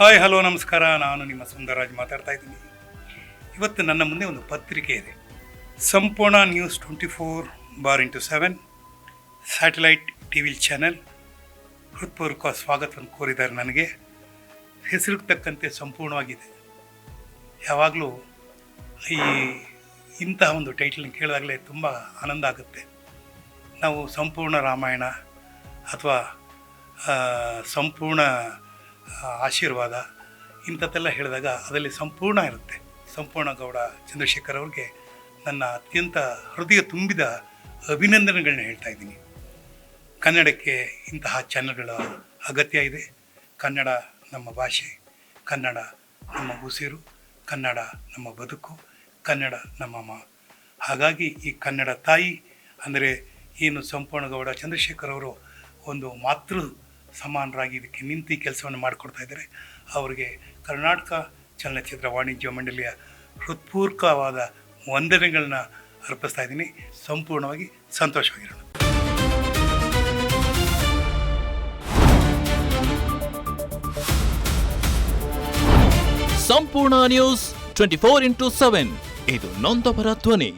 Hi hello ನಮಸ್ಕಾರ. ನಾನು ನಿಮ್ಮ ಸುಂದರರಾಜ್ ಮಾತಾಡ್ತಾ ಇದ್ದೀನಿ. ಇವತ್ತು ನನ್ನ ಮುಂದೆ ಒಂದು ಪತ್ರಿಕೆ ಇದೆ. ಸಂಪೂರ್ಣ ನ್ಯೂಸ್ 24/7 ಸ್ಯಾಟಲೈಟ್ ಟಿವಿ ಚಾನೆಲ್ ಹೃತ್ಪೂರ್ವಕ ಸ್ವಾಗತವನ್ನು ಕೋರಿದ್ದಾರೆ. ನನಗೆ ಹೆಸರಿಗೆ ತಕ್ಕಂತೆ ಸಂಪೂರ್ಣವಾಗಿದೆ. ಯಾವಾಗಲೂ ಇಂತಹ ಒಂದು ಟೈಟಲ್ನ ಕೇಳಿದಾಗಲೇ ತುಂಬ ಆನಂದ ಆಗುತ್ತೆ. ನಾವು ಸಂಪೂರ್ಣ ರಾಮಾಯಣ ಅಥವಾ ಸಂಪೂರ್ಣ ಆಶೀರ್ವಾದ ಇಂಥದ್ದೆಲ್ಲ ಹೇಳಿದಾಗ ಅದರಲ್ಲಿ ಸಂಪೂರ್ಣ ಇರುತ್ತೆ. ಸಂಪೂರ್ಣ ಗೌಡ ಚಂದ್ರಶೇಖರ್ ಅವ್ರಿಗೆ ನನ್ನ ಅತ್ಯಂತ ಹೃದಯ ತುಂಬಿದ ಅಭಿನಂದನೆಗಳನ್ನ ಹೇಳ್ತಾ ಇದ್ದೀನಿ. ಕನ್ನಡಕ್ಕೆ ಇಂತಹ ಚಾನಲ್ಗಳ ಅಗತ್ಯ ಇದೆ. ಕನ್ನಡ ನಮ್ಮ ಭಾಷೆ, ಕನ್ನಡ ನಮ್ಮ ಉಸಿರು, ಕನ್ನಡ ನಮ್ಮ ಬದುಕು, ಕನ್ನಡ ನಮ್ಮ ಹಾಗಾಗಿ ಈ ಕನ್ನಡ ತಾಯಿ ಅಂದರೆ ಏನು ಸಂಪೂರ್ಣ ಗೌಡ ಚಂದ್ರಶೇಖರ್ ಅವರು ಒಂದು ಮಾತೃ ಸಮಾನರಾಗಿ ಇದಕ್ಕೆ ನಿಂತು ಈ ಕೆಲಸವನ್ನು ಮಾಡಿಕೊಡ್ತಾ ಇದ್ದಾರೆ. ಅವರಿಗೆ ಕರ್ನಾಟಕ ಚಲನಚಿತ್ರ ವಾಣಿಜ್ಯ ಮಂಡಳಿಯ ಹೃತ್ಪೂರ್ವಕವಾದ ವಂದನೆಗಳನ್ನ ಅರ್ಪಿಸ್ತಾ ಇದ್ದೀನಿ. ಸಂಪೂರ್ಣವಾಗಿ ಸಂತೋಷವಾಗಿರೋಣ. ಸಂಪೂರ್ಣ ನ್ಯೂಸ್ 24/7 ಇದು ನೊಂದವರ ಧ್ವನಿ.